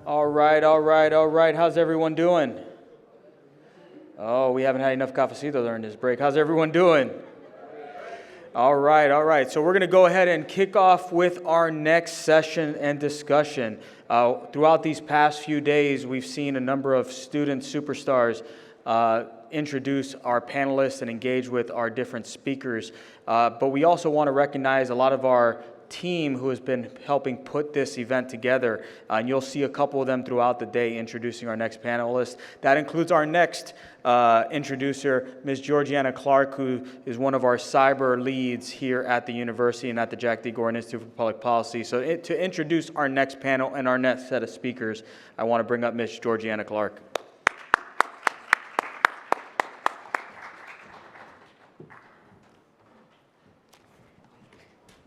All right, all right, all right. How's everyone doing? Oh, we haven't had enough cafecito during this break. How's everyone doing? All right, all right. So we're going to go ahead and kick off with our next session and discussion. Throughout these past few days, we've seen a number of student superstars introduce our panelists and engage with our different speakers. But we also want to recognize a lot of our team who has been helping put this event together. And you'll see a couple of them throughout the day introducing our next panelist. That includes our next introducer, Ms. Georgiana Clark, who is one of our cyber leads here at the university and at the Jack D. Gordon Institute for Public Policy. So to introduce our next panel and our next set of speakers, I want to bring up Ms. Georgiana Clark.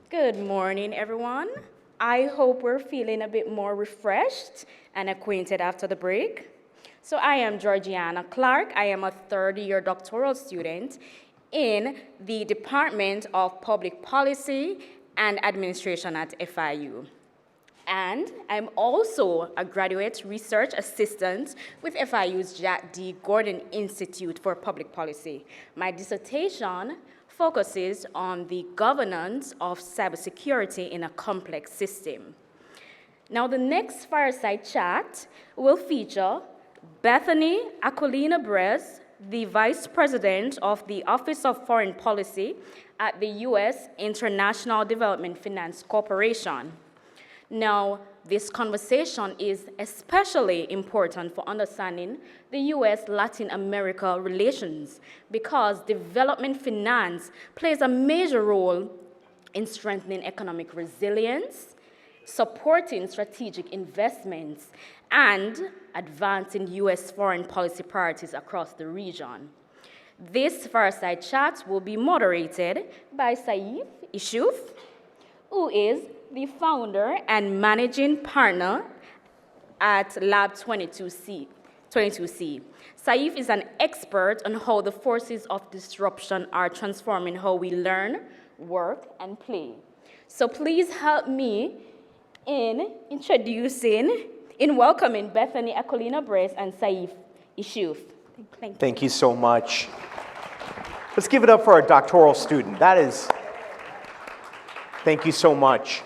Good morning, everyone. I hope we're feeling a bit more refreshed and acquainted after the break. So I am Georgiana Clark. I am a third-year doctoral student in the Department of Public Policy and Administration at FIU. And I'm also a graduate research assistant with FIU's Jack D. Gordon Institute for Public Policy. My dissertation focuses on the governance of cybersecurity in a complex system. Now, the next fireside chat will feature Bethany Aquilina Brez, the Vice President of the Office of Foreign Policy at the U.S. International Development Finance Corporation. Now, this conversation is especially important for understanding the U.S.-Latin America relations because development finance plays a major role in strengthening economic resilience, supporting strategic investments, and advancing U.S. foreign policy priorities across the region. This fireside chat will be moderated by Saif Ishoof, who is the founder and managing partner at Lab 22C. Saif is an expert on how the forces of disruption are transforming how we learn, work, and play. So please help me in welcoming Bethany Aquilina Brez and Saif Ishoof. Thank you so much. Let's give it up for our doctoral student. Thank you so much.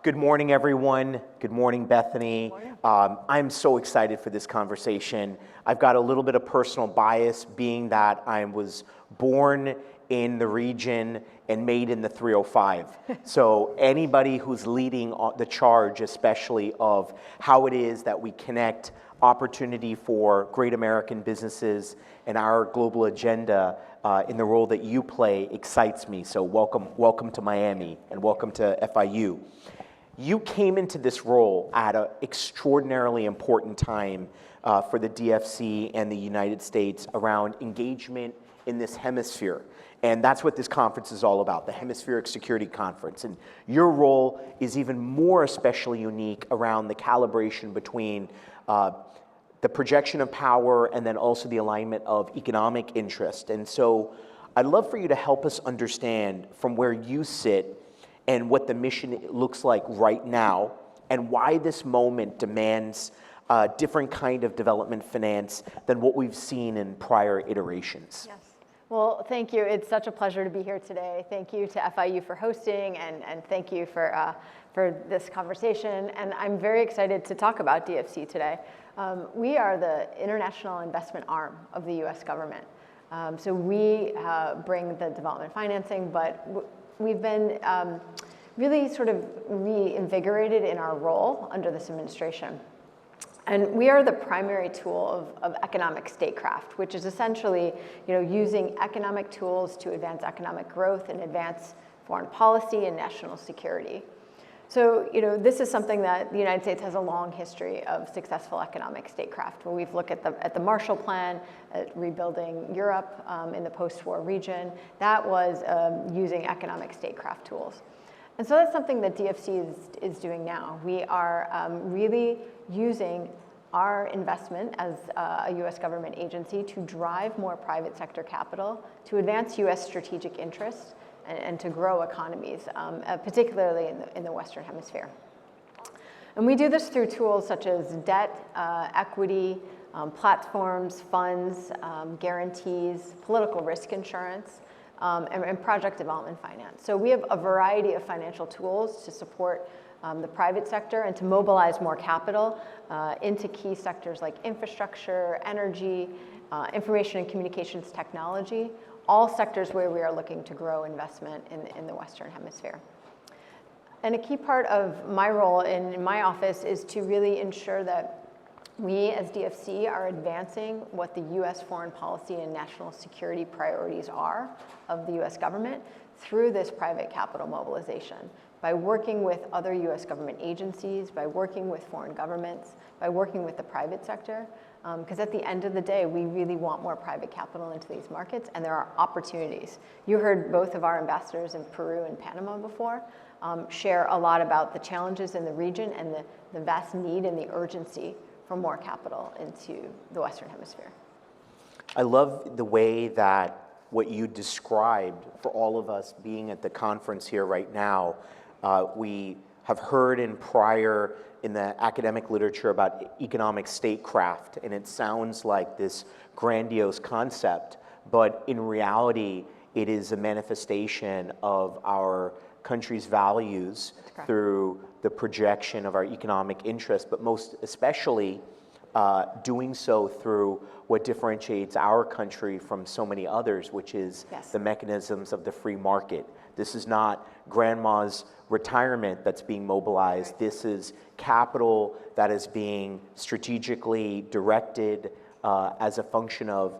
Good morning, everyone. Good morning, Bethany. I'm so excited for this conversation. I've got a little bit of personal bias, being that I was born in the region and made in the 305. So anybody who's leading the charge, especially of how it is that we connect opportunity for great American businesses and our global agenda in the role that you play excites me. So welcome to Miami and welcome to FIU. You came into this role at an extraordinarily important time for the DFC and the United States around engagement in this hemisphere. And that's what this conference is all about, the Hemispheric Security Conference. And your role is even more especially unique around the calibration between the projection of power and then also the alignment of economic interest. And so I'd love for you to help us understand from where you sit and what the mission looks like right now and why this moment demands a different kind of development finance than what we've seen in prior iterations. Yes. Well, thank you. It's such a pleasure to be here today. Thank you to FIU for hosting, and thank you for this conversation. And I'm very excited to talk about DFC today. We are the international investment arm of the U.S. government. So we bring the development financing, but we've been really sort of reinvigorated in our role under this administration. And we are the primary tool of economic statecraft, which is essentially, using economic tools to advance economic growth and advance foreign policy and national security. So, this is something that the United States has a long history of successful economic statecraft, where we've looked at the Marshall Plan, at rebuilding Europe in the post-war region. That was using economic statecraft tools. And so that's something that DFC is doing now. We are really using our investment as a U.S. government agency to drive more private sector capital, to advance U.S. strategic interests, and to grow economies, particularly in the Western Hemisphere. And we do this through tools such as debt, equity, platforms, funds, guarantees, political risk insurance, and project development finance. So we have a variety of financial tools to support the private sector and to mobilize more capital into key sectors like infrastructure, energy, information and communications technology, all sectors where we are looking to grow investment in the Western Hemisphere. And a key part of my role in my office is to really ensure that we as DFC are advancing what the US foreign policy and national security priorities are of the US government through this private capital mobilization, by working with other US government agencies, by working with foreign governments, by working with the private sector. Because at the end of the day, we really want more private capital into these markets, and there are opportunities. You heard both of our ambassadors in Peru and Panama before share a lot about the challenges in the region and the vast need and the urgency for more capital into the Western Hemisphere. I love the way that what you described for all of us being at the conference here right now. We have heard in the academic literature about economic statecraft, and it sounds like this grandiose concept, but in reality, it is a manifestation of our country's values through the projection of our economic interests, but most especially doing so through what differentiates our country from so many others, which is the mechanisms of the free market. This is not grandma's retirement that's being mobilized. This is capital that is being strategically directed as a function of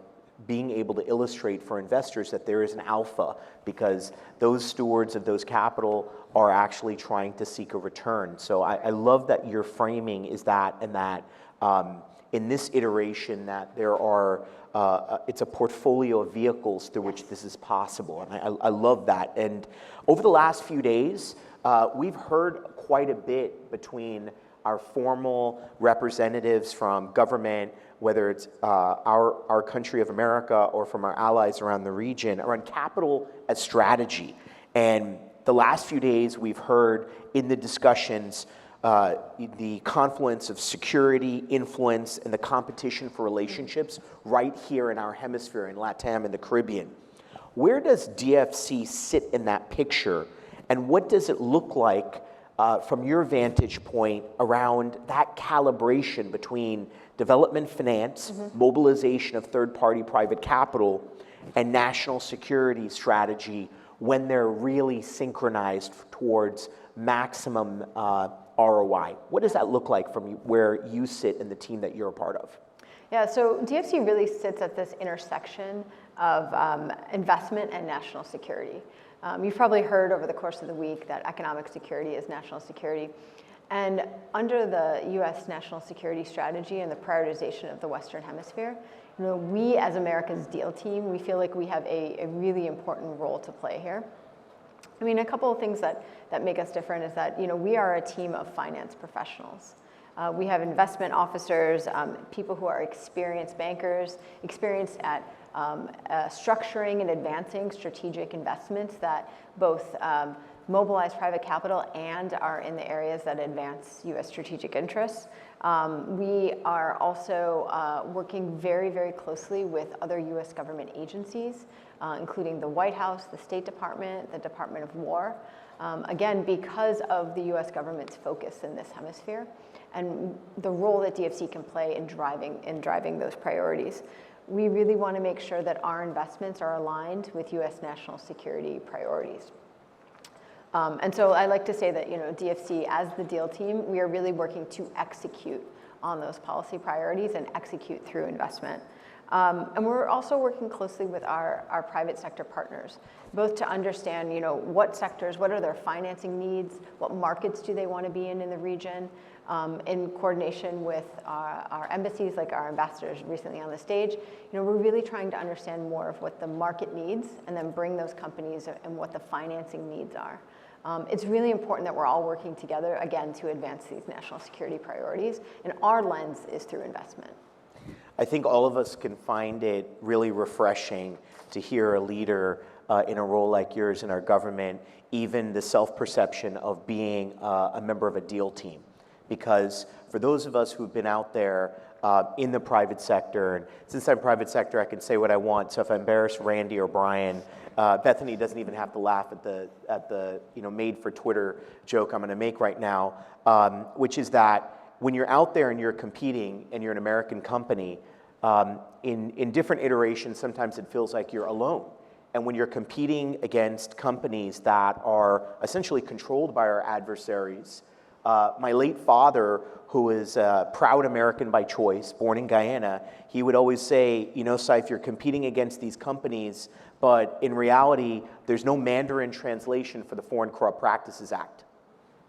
being able to illustrate for investors that there is an alpha, because those stewards of those capital are actually trying to seek a return. So I love that your framing is that, and that in this iteration that there are, it's a portfolio of vehicles through which this is possible. And I love that. And over the last few days, we've heard quite a bit between our formal representatives from government, whether it's our country of America or from our allies around the region, around capital as strategy. And the last few days we've heard in the discussions the confluence of security, influence, and the competition for relationships right here in our hemisphere, in LATAM and the Caribbean. Where does DFC sit in that picture, and what does it look like from your vantage point around that calibration between development finance, mobilization of third-party private capital, and national security strategy when they're really synchronized towards maximum ROI? What does that look like from where you sit in the team that you're a part of? Yeah, so DFC really sits at this intersection of investment and national security. You've probably heard over the course of the week that economic security is national security. And under the US national security strategy and the prioritization of the Western Hemisphere, we as America's deal team, we feel like we have a really important role to play here. I mean, a couple of things that make us different is that, we are a team of finance professionals. We have investment officers, people who are experienced bankers, experienced at structuring and advancing strategic investments that both mobilize private capital and are in the areas that advance US strategic interests. We are also working very, very closely with other US government agencies, including the White House, the State Department, the Department of War, again, because of the US government's focus in this hemisphere and the role that DFC can play in driving those priorities. We really want to make sure that our investments are aligned with US national security priorities. And so I like to say that, DFC, as the deal team, we are really working to execute on those policy priorities and execute through investment. And we're also working closely with our private sector partners, both to understand, what sectors, what are their financing needs, what markets do they want to be in the region, in coordination with our embassies, like our ambassadors recently on the stage. We're really trying to understand more of what the market needs and then bring those companies and what the financing needs are. It's really important that we're all working together, again, to advance these national security priorities, and our lens is through investment. I think all of us can find it really refreshing to hear a leader in a role like yours in our government, even the self-perception of being a member of a deal team. because for those of us who've been out there in the private sector, and since I'm private sector, I can say what I want. So if I embarrass Randy or Brian, Bethany doesn't even have to laugh at the made for Twitter joke I'm going to make right now, which is that when you're out there and you're competing and you're an American company, in different iterations, sometimes it feels like you're alone. And when you're competing against companies that are essentially controlled by our adversaries, my late father, who is a proud American by choice, born in Guyana, he would always say, Saif, you're competing against these companies, but in reality, there's no Mandarin translation for the Foreign Corrupt Practices Act.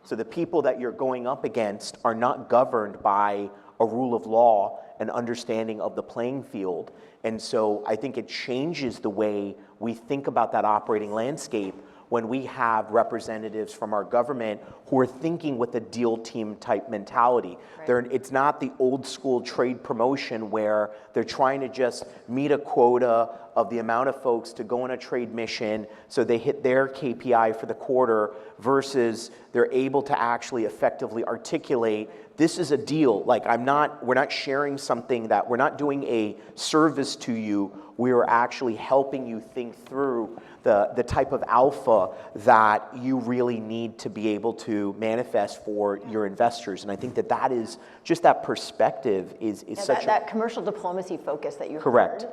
So the people that you're going up against are not governed by a rule of law and understanding of the playing field. And so I think it changes the way we think about that operating landscape when we have representatives from our government who are thinking with a deal team type mentality. Right. It's not the old school trade promotion where they're trying to just meet a quota of the amount of folks to go on a trade mission so they hit their KPI for the quarter, versus they're able to actually effectively articulate, this is a deal. Like we're not sharing something, that we're not doing a service to you. We are actually helping you think through the type of alpha that you really need to be able to manifest for your investors. And I think that is just that perspective is such that commercial diplomacy focus that you correct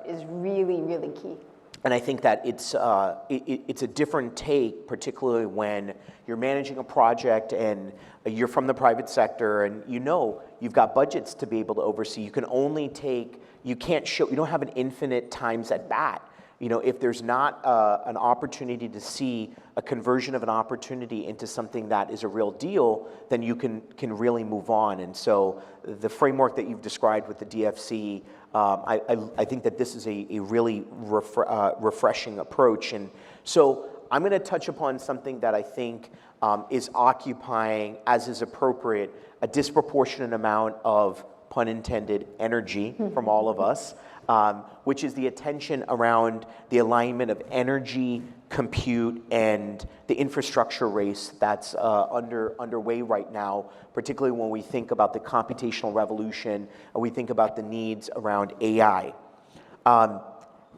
is really, really key. And I think that it's a different take, particularly when you're managing a project and you're from the private sector and you've got budgets to be able to oversee. You don't have an infinite times at bat. If there's not an opportunity to see a conversion of an opportunity into something that is a real deal, then you can really move on. And so the framework that you've described with the DFC, I think that this is a really refreshing approach. And so I'm going to touch upon something that I think is occupying, as is appropriate, a disproportionate amount of, pun intended, energy from all of us, which is the attention around the alignment of energy, compute, and the infrastructure race that's underway right now, particularly when we think about the computational revolution and we think about the needs around AI.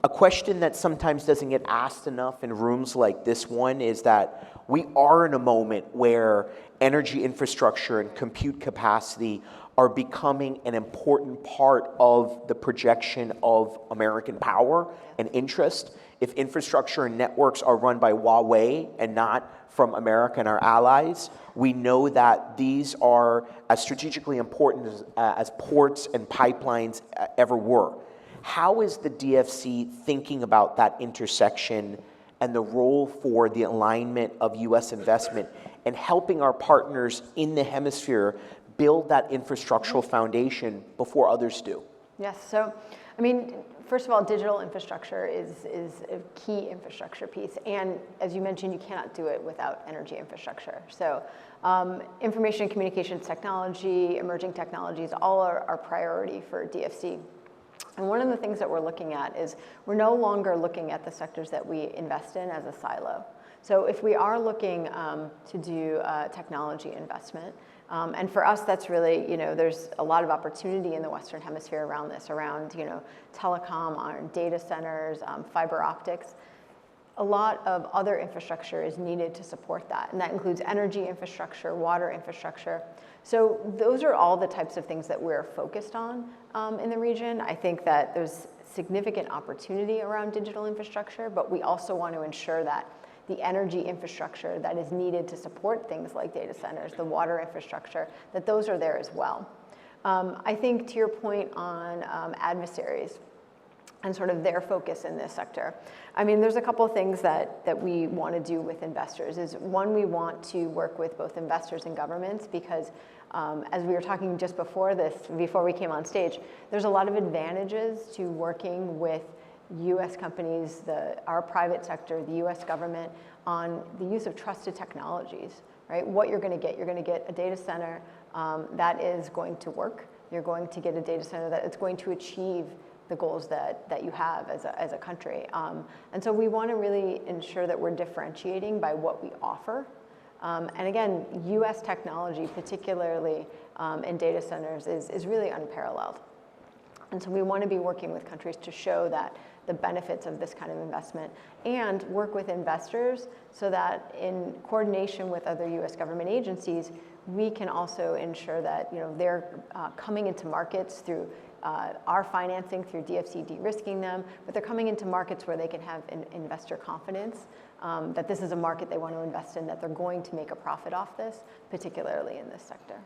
A question that sometimes doesn't get asked enough in rooms like this one is that we are in a moment where energy infrastructure and compute capacity are becoming an important part of the projection of American power and interest. If infrastructure and networks are run by Huawei and not from America and our allies, we know that these are as strategically important as ports and pipelines ever were. How is the DFC thinking about that intersection and the role for the alignment of U.S. investment and helping our partners in the hemisphere build that infrastructural foundation before others do? Yes, so, first of all, digital infrastructure is a key infrastructure piece. And as you mentioned, you cannot do it without energy infrastructure. So information and communications technology, emerging technologies, all are priority for DFC. And one of the things that we're looking at is we're no longer looking at the sectors that we invest in as a silo. So if we are looking to do technology investment, and for us, that's really, there's a lot of opportunity in the Western Hemisphere around this, around, telecom, on data centers, fiber optics. A lot of other infrastructure is needed to support that, and that includes energy infrastructure, water infrastructure. So those are all the types of things that we're focused on in the region. I think that there's significant opportunity around digital infrastructure, but we also want to ensure that the energy infrastructure that is needed to support things like data centers, the water infrastructure, that those are there as well. I think to your point on adversaries and sort of their focus in this sector, there's a couple of things that we want to do with investors. Is one, we want to work with both investors and governments because as we were talking just before we came on stage, there's a lot of advantages to working with U.S. companies, our private sector, the U.S. government, on the use of trusted technologies, right? What you're going to get a data center that is going to work. You're going to get a data center that is going to achieve the goals that you have as a country. And so we want to really ensure that we're differentiating by what we offer And again, US technology, particularly in data centers, is really unparalleled. And so we want to be working with countries to show that the benefits of this kind of investment and work with investors so that in coordination with other US government agencies, we can also ensure that they're coming into markets through our financing, through DFC de-risking them, but they're coming into markets where they can have investor confidence that this is a market they want to invest in, that they're going to make a profit off this, particularly in this sector.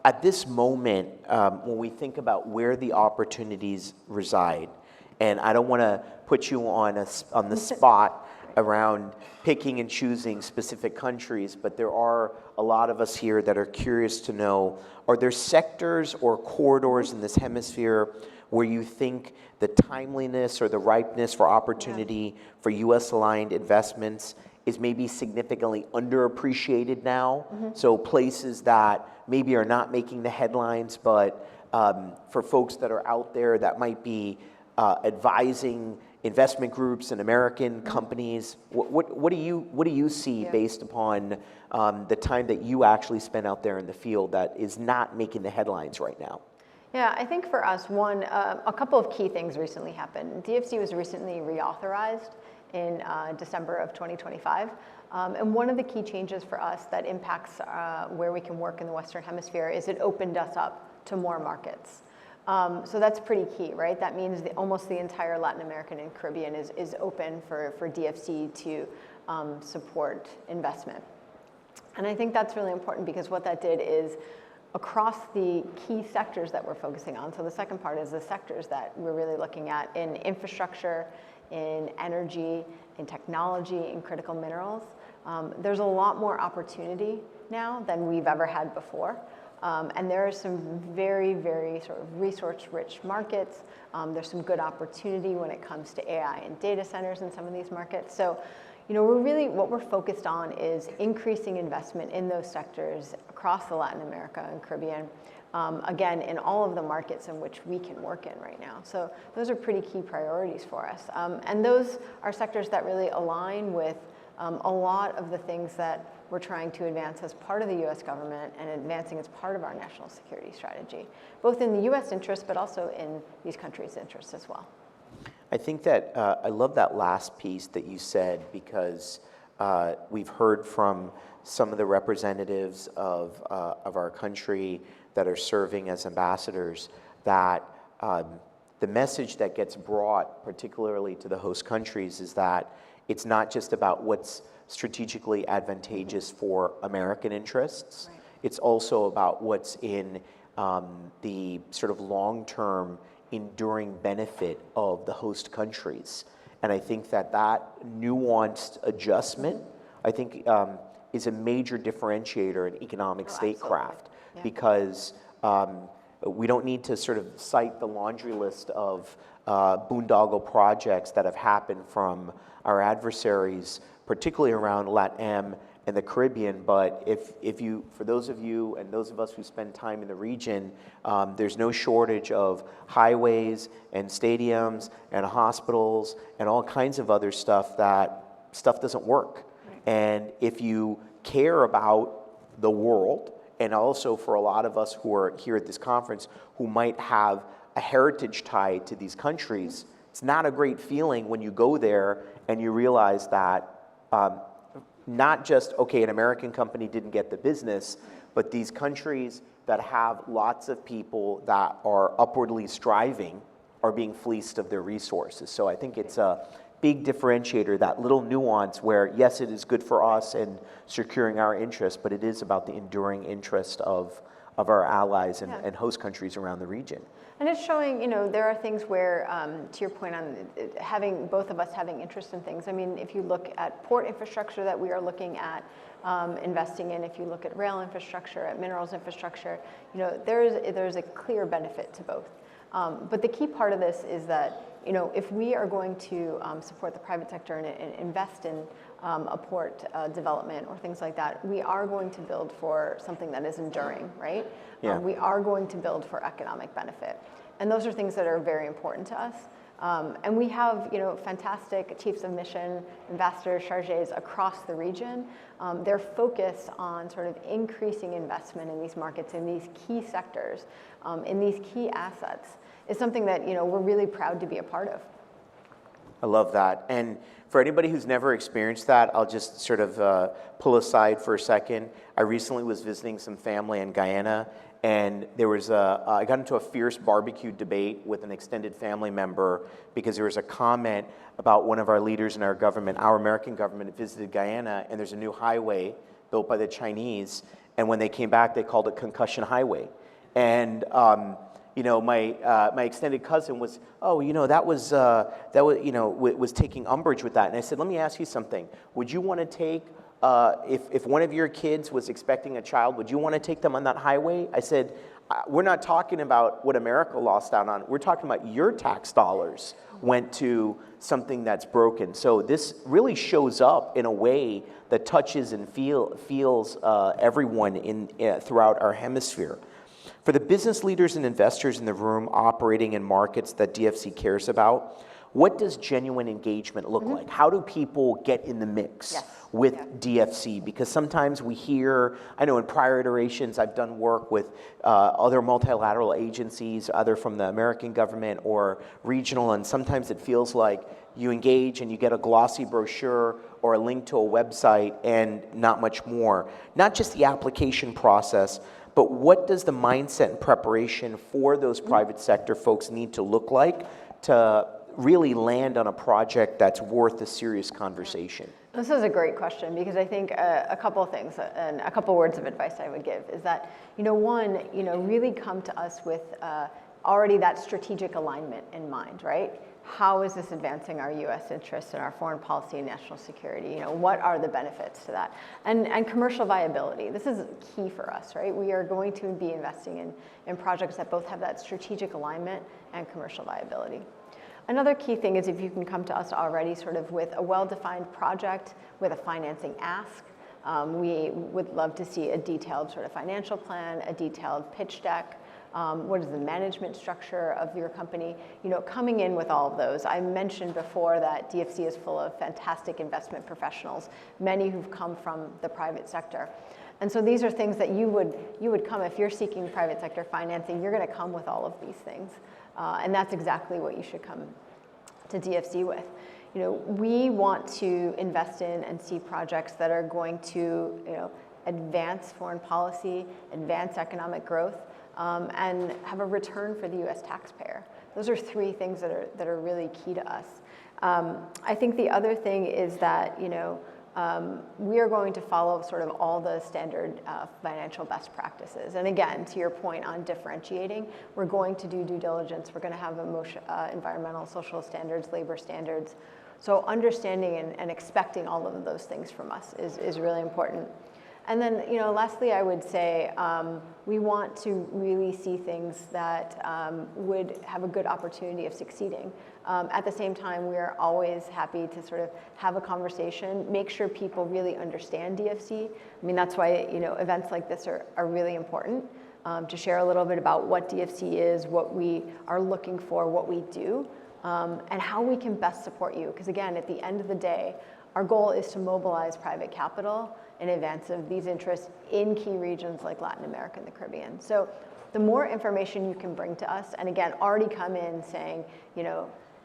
At this moment, when we think about where the opportunities reside, and I don't want to put you on the spot around picking and choosing specific countries, but there are a lot of us here that are curious to know, are there sectors or corridors in this hemisphere where you think the timeliness or the ripeness for opportunity for US-aligned investments is maybe significantly underappreciated now? So places that maybe are not making the headlines, but for folks that are out there that might be advising investment groups and American companies, what do you see based upon the time that you actually spend out there in the field that is not making the headlines right now? Yeah, I think for us, a couple of key things recently happened. DFC was recently reauthorized in December of 2025. And one of the key changes for us that impacts where we can work in the Western Hemisphere is it opened us up to more markets. So that's pretty key, right? That means almost the entire Latin American and Caribbean is open for DFC to support investment. And I think that's really important because what that did is across the key sectors that we're focusing on. So the second part is the sectors that we're really looking at in infrastructure, in energy, in technology, in critical minerals. There's a lot more opportunity now than we've ever had before. And there are some very, very sort of resource-rich markets. There's some good opportunity when it comes to AI and data centers in some of these markets. So, what we're focused on is increasing investment in those sectors across the Latin America and Caribbean, again, in all of the markets in which we can work in right now. So those are pretty key priorities for us. And those are sectors that really align with a lot of the things that we're trying to advance as part of the US government and advancing as part of our national security strategy, both in the US interest, but also in these countries' interests as well. I think that I love that last piece that you said because we've heard from some of the representatives of our country that are serving as ambassadors that the message that gets brought, particularly to the host countries, is that it's not just about what's strategically advantageous for American interests. Right. It's also about what's in the sort of long-term enduring benefit of the host countries. And I think that nuanced adjustment, I think, is a major differentiator in economic statecraft. Yeah. Because we don't need to sort of cite the laundry list of boondoggle projects that have happened from our adversaries, particularly around LATAM and the Caribbean. But for those of you and those of us who spend time in the region, there's no shortage of highways and stadiums and hospitals and all kinds of other stuff doesn't work. Right. And if you care about the world, and also for a lot of us who are here at this conference who might have a heritage tie to these countries, it's not a great feeling when you go there and you realize that not just, okay, an American company didn't get the business, but these countries that have lots of people that are upwardly striving are being fleeced of their resources. So I think it's a big differentiator, that little nuance where, yes, it is good for us and securing our interests, but it is about the enduring interest of our allies and host countries around the region. And it's showing, there are things where, to your point on both of us having interest in things. I mean, if you look at port infrastructure that we are looking at investing in, if you look at rail infrastructure, at minerals infrastructure, there's a clear benefit to both. But the key part of this is that, if we are going to support the private sector and invest in a port development or things like that, we are going to build for something that is enduring, right? Yeah. We are going to build for economic benefit. And those are things that are very important to us. And we have, fantastic chiefs of mission, ambassadors, chargés across the region. They're focused on sort of increasing investment in these markets, in these key sectors, in these key assets. Is something that, we're really proud to be a part of. I love that. And for anybody who's never experienced that, I'll just sort of pull aside for a second. I recently was visiting some family in Guyana, and there was I got into a fierce barbecue debate with an extended family member because there was a comment about one of our leaders in our government, our American government, visited Guyana, and there's a new highway built by the Chinese, and when they came back, they called it Concussion Highway. And my extended cousin was, was taking umbrage with that. And I said, let me ask you something. Would you want to take, if one of your kids was expecting a child, would you want to take them on that highway? I said, we're not talking about what America lost out on. We're talking about your tax dollars went to something that's broken. So this really shows up in a way that touches and feels everyone throughout our hemisphere. For the business leaders and investors in the room operating in markets that DFC cares about, what does genuine engagement look like? How do people get in the mix with DFC? Because sometimes we hear, I know in prior iterations I've done work with other multilateral agencies, either from the American government or regional, and sometimes it feels like you engage and you get a glossy brochure or a link to a website and not much more. Not just the application process, but what does the mindset and preparation for those private sector folks need to look like to really land on a project that's worth a serious conversation? This is a great question because I think a couple of things and a couple words of advice I would give is that, one, really come to us with already that strategic alignment in mind, right? How is this advancing our U.S. interests and our foreign policy and national security? What are the benefits to that? And commercial viability. This is key for us, right? We are going to be investing in projects that both have that strategic alignment and commercial viability. Another key thing is if you can come to us already sort of with a well-defined project, with a financing ask. We would love to see a detailed sort of financial plan, a detailed pitch deck. What is the management structure of your company? Coming in with all of those. I mentioned before that DFC is full of fantastic investment professionals, many who've come from the private sector. And so these are things that you would come, if you're seeking private sector financing, you're going to come with all of these things. And that's exactly what you should come to DFC with. We want to invest in and see projects that are going to, advance foreign policy, advance economic growth, and have a return for the U.S. taxpayer. Those are three things that are really key to us. I think the other thing is that we are going to follow sort of all the standard financial best practices. And again, to your point on differentiating, we're going to do due diligence. We're going to have environmental, social standards, labor standards. So understanding and expecting all of those things from us is really important. And then, lastly, I would say we want to really see things that would have a good opportunity of succeeding. At the same time, we are always happy to sort of have a conversation, make sure people really understand DFC. I mean, that's why, events like this are really important, to share a little bit about what DFC is, what we are looking for, what we do, and how we can best support you. Because again, at the end of the day, our goal is to mobilize private capital in advance of these interests in key regions like Latin America and the Caribbean. So the more information you can bring to us, and again, already come in saying,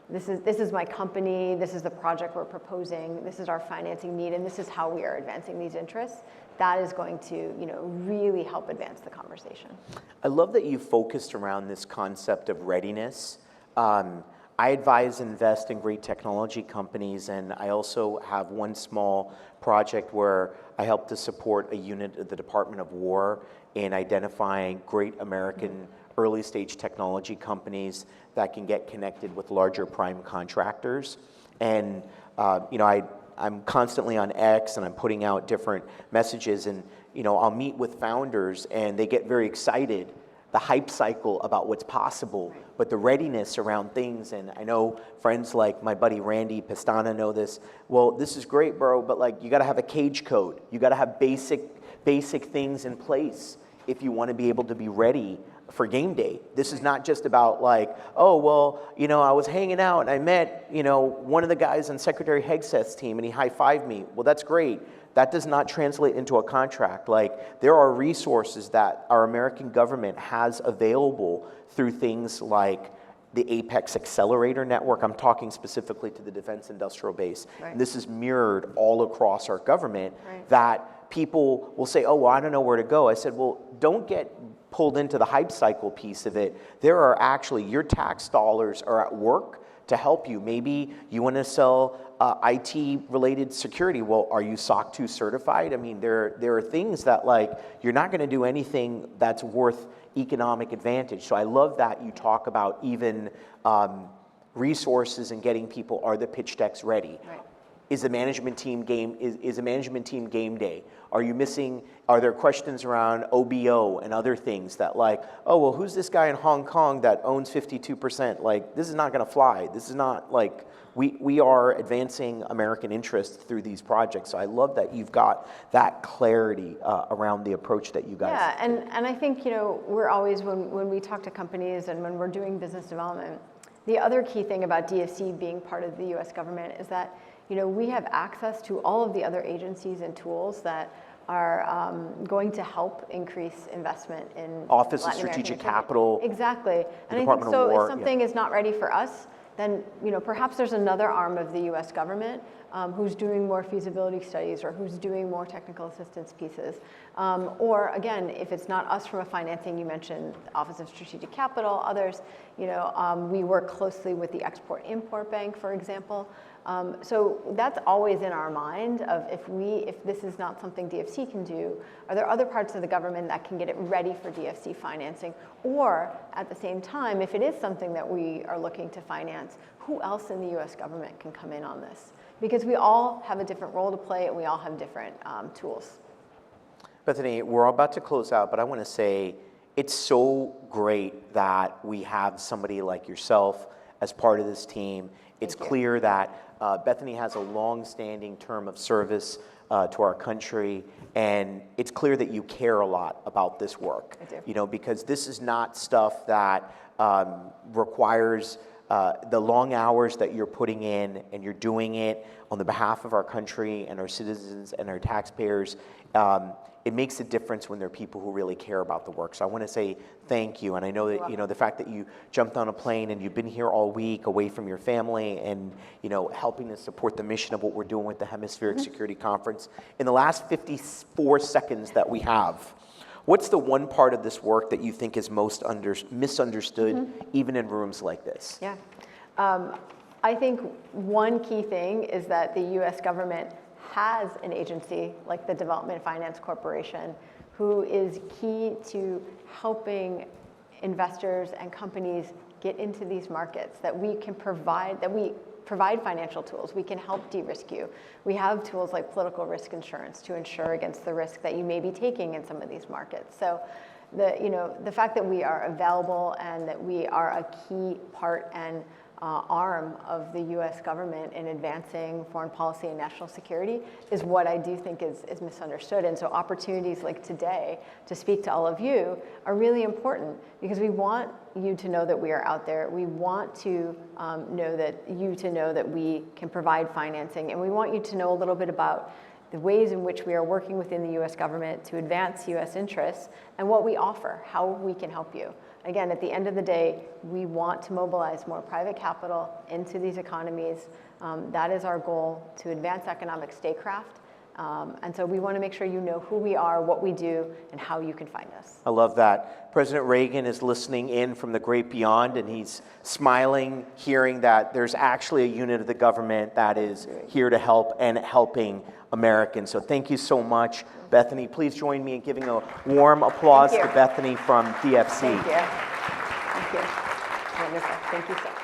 this is my company, this is the project we're proposing, this is our financing need, and this is how we are advancing these interests, that is going to, really help advance the conversation. I love that you focused around this concept of readiness. I advise and invest in great technology companies, and I also have one small project where I help to support a unit of the Department of War in identifying great American early stage technology companies that can get connected with larger prime contractors. And I'm constantly on X and I'm putting out different messages, and I'll meet with founders and they get very excited, the hype cycle about what's possible, but the readiness around things. And I know friends like my buddy Randy Pestana know this. Well, this is great, bro, but you got to have a cage code. You got to have basic things in place if you want to be able to be ready for game day. This is not just about like, oh, well, you know, I was hanging out and I met, you know, one of the guys on Secretary Hegseth's team and he high-fived me. Well, that's great. That does not translate into a contract. Like, there are resources that our American government has available through things like the Apex Accelerator Network. I'm talking specifically to the defense industrial base. Right. And this is mirrored all across our government, that people will say, oh, well, I don't know where to go. I said, well, don't get pulled into the hype cycle piece of it. There are actually, your tax dollars are at work to help you. Maybe you want to sell IT-related security. Well, are you SOC 2 certified? I mean, there are things that, like, you're not going to do anything that's worth economic advantage. So I love that you talk about even resources and getting people, are the pitch decks ready? Right. Is the management team is a management team game day? Are you missing, are there questions around OBO and other things that, like, oh, well, who's this guy in Hong Kong that owns 52%? Like, this is not going to fly. This is not, like, we are advancing American interests through these projects. So I love that you've got that clarity around the approach that you guys. Yeah, and I think, you know, we're always, when we talk to companies and when we're doing business development, the other key thing about DFC being part of the US government is that, you know, we have access to all of the other agencies and tools that are going to help increase investment in Office of Latin American Strategic activity. Capital. Exactly. And I think Department of so War, if something is not ready for us, then, you know, perhaps there's another arm of the US government who's doing more feasibility studies or who's doing more technical assistance pieces. Or again, if it's not us from a financing, you mentioned Office of Strategic Capital, others, you know, we work closely with the Export-Import Bank, for example. So that's always in our mind of if this is not something DFC can do, are there other parts of the government that can get it ready for DFC financing? Or at the same time, if it is something that we are looking to finance, who else in the US government can come in on this? Because we all have a different role to play and we all have different tools. Bethany, we're about to close out, but I want to say it's so great that we have somebody like yourself as part of this team. It's clear that Bethany has a long-standing term of service to our country, and it's clear that you care a lot about this work. I do. You know, because this is not stuff that requires the long hours that you're putting in, and you're doing it on the behalf of our country and our citizens and our taxpayers. It makes a difference when there are people who really care about the work. So I want to say thank you. And I know that, you know, the fact that you jumped on a plane and you've been here all week away from your family and, you know, helping to support the mission of what we're doing with the Hemispheric Security Conference. In the last 54 seconds that we have, what's the one part of this work that you think is most misunderstood, even in rooms like this? Yeah. I think one key thing is that the US government has an agency like the Development Finance Corporation who is key to helping investors and companies get into these markets, that we provide financial tools. We can help de-risk you. We have tools like political risk insurance to insure against the risk that you may be taking in some of these markets. So the fact that we are available and that we are a key part and arm of the US government in advancing foreign policy and national security is what I do think is misunderstood. And so opportunities like today to speak to all of you are really important because we want you to know that we are out there. We want to know that we can provide financing, and we want you to know a little bit about the ways in which we are working within the US government to advance US interests and what we offer, how we can help you. Again, at the end of the day, we want to mobilize more private capital into these economies. That is our goal, to advance economic statecraft. And so we want to make sure you know who we are, what we do, and how you can find us. I love that. President Reagan is listening in from the great beyond, and he's smiling, hearing that there's actually a unit of the government that is here to help and helping Americans. So thank you so much. Bethany, please join me in giving a warm applause to Bethany from DFC. Thank you. Thank you. Wonderful. Thank you so much.